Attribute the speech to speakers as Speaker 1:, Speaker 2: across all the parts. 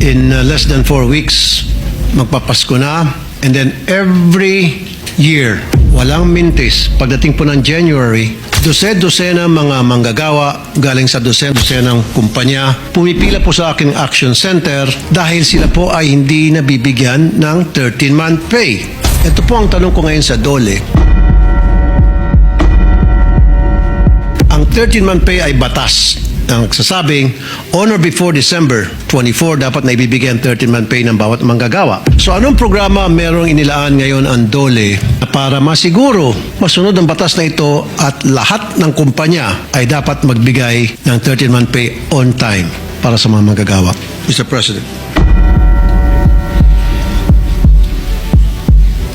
Speaker 1: In less than 4 weeks, magpapasko na. And then every year, walang mintis. Pagdating po ng January, dosena mga manggagawa galing sa dosenang kumpanya pumipila po sa aking action center dahil sila po ay hindi nabibigyan ng 13-month pay. Ito po ang tanong ko ngayon sa DOLE. Ang 13-month pay ay batas. Ang sasabing, on or before December 24, dapat na ibibigay ang 13-month pay ng bawat manggagawa. So anong programa merong inilaan ngayon ang DOLE para masiguro masunod ang batas na ito at lahat ng kumpanya ay dapat magbigay ng 13-month pay on time para sa mga manggagawa? Mr. President.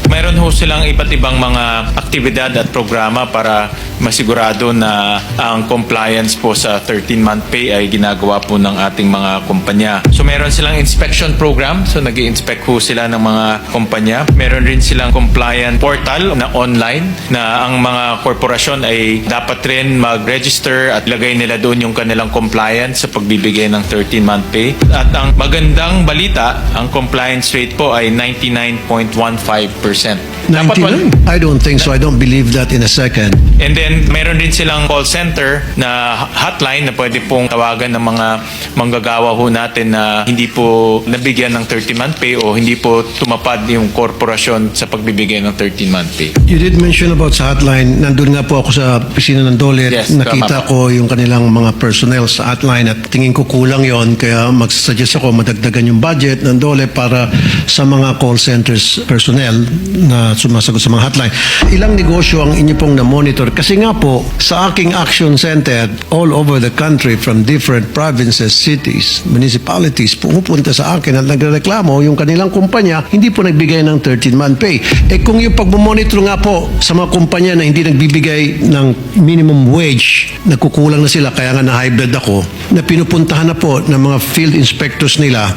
Speaker 2: Meron ho silang iba't ibang mga aktibidad at programa para masigurado na ang compliance po sa 13-month pay ay ginagawa po ng ating mga kumpanya. So meron silang inspection program, so nag-i-inspect ho sila ng mga kumpanya. Meron rin silang compliant portal na online na ang mga korporasyon ay dapat rin mag-register at lagay nila doon yung kanilang compliance sa pagbibigay ng 13-month pay. At ang magandang balita, ang compliance rate po ay 99.15%.
Speaker 1: 99? I don't think so. I don't believe that in a second.
Speaker 2: And then, meron din silang call center na hotline na pwede pong tawagan ng mga manggagawa ho natin na hindi po nabigyan ng 13-month pay o hindi po tumapad yung korporasyon sa pagbibigay ng 13-month pay.
Speaker 1: You did mention about sa hotline. Nandun nga po ako sa opisina ng DOLE.
Speaker 2: Yes,
Speaker 1: nakita
Speaker 2: tama
Speaker 1: ko yung kanilang mga personnel sa hotline at tingin ko kulang yon, kaya magsasuggest ako madagdagan yung budget ng DOLE para sa mga call centers personnel na sumasagot sa mga hotline. Ilang negosyo ang inyo pong na-monitor? Kasi nga po, sa aking action center all over the country from different provinces, cities, municipalities, pumupunta sa akin at nagreklamo yung kanilang kumpanya hindi po nagbigay ng 13-month pay. Eh kung yung pagmumonitor nga po sa mga kumpanya na hindi nagbibigay ng minimum wage, nagkukulang na sila, kaya nga na-hybrid ako, na pinupuntahan na po ng mga field inspectors nila,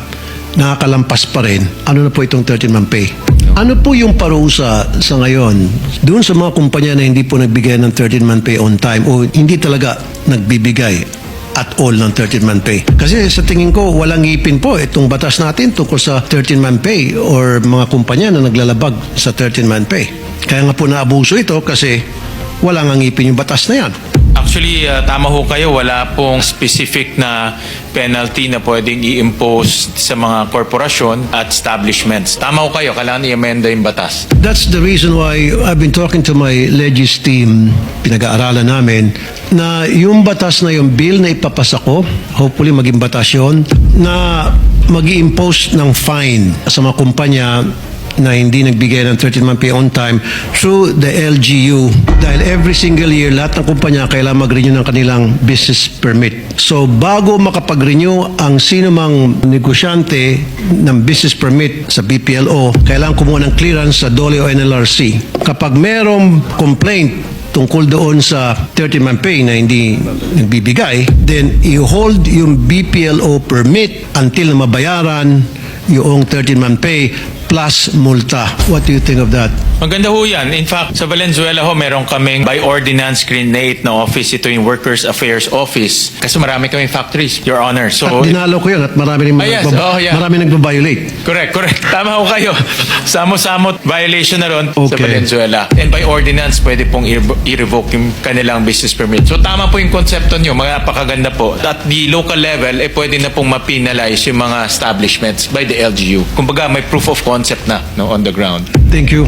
Speaker 1: nakakalampas pa rin. Ano na po itong 13-month pay? Ano po yung parusa sa ngayon doon sa mga kumpanya na hindi po nagbigay ng 13-month pay on time o hindi talaga nagbibigay at all ng 13-month pay? Kasi sa tingin ko, walang ngipin po itong batas natin tungkol sa 13-month pay or mga kumpanya na naglalabag sa 13-month pay. Kaya nga po naabuso ito kasi walang ngipin yung batas na yan.
Speaker 2: Actually, tama ho kayo. Wala pong specific na penalty na pwedeng i-impose sa mga korporasyon at establishments. Tama ho kayo. Kailangan i-amenda yung batas.
Speaker 1: That's the reason why I've been talking to my legis team, pinag-aaralan namin, na yung batas na yung bill na ipapasa ko, hopefully maging batas yun, na mag-i-impose ng fine sa mga kumpanya na hindi nagbigay ng 13-month pay on time through the LGU. Dahil every single year, lahat ng kumpanya kailangan mag-renew ng kanilang business permit. So bago makapag-renew ang sino mang negosyante ng business permit sa BPLO, kailangan kumuha ng clearance sa DOLE o NLRC. Kapag merong complaint tungkol doon sa 13-month pay na hindi nagbibigay, then i-hold yung BPLO permit until na mabayaran yung 13-month pay plus multa. What do you think of that?
Speaker 2: Maganda ho yan. In fact, sa Valenzuela ho, meron kaming by ordinance create na office. Ito yung Workers Affairs Office. Kasi marami kaming factories, Your Honor. So,
Speaker 1: At dinalo ko yun at marami rin
Speaker 2: yes. Yeah.
Speaker 1: marami nagbabiolate.
Speaker 2: Correct. Tama ho kayo. Samot-samot violation na ron sa
Speaker 1: Okay.
Speaker 2: Valenzuela. And by ordinance, pwede pong i-revoke yung kanilang business permit. So tama po yung konsepto nyo. Mga napakaganda po. At the local level, pwede na pong ma-penalize yung mga establishments by the LGU. Kumbaga, may proof of concept na on the ground.
Speaker 1: Thank you.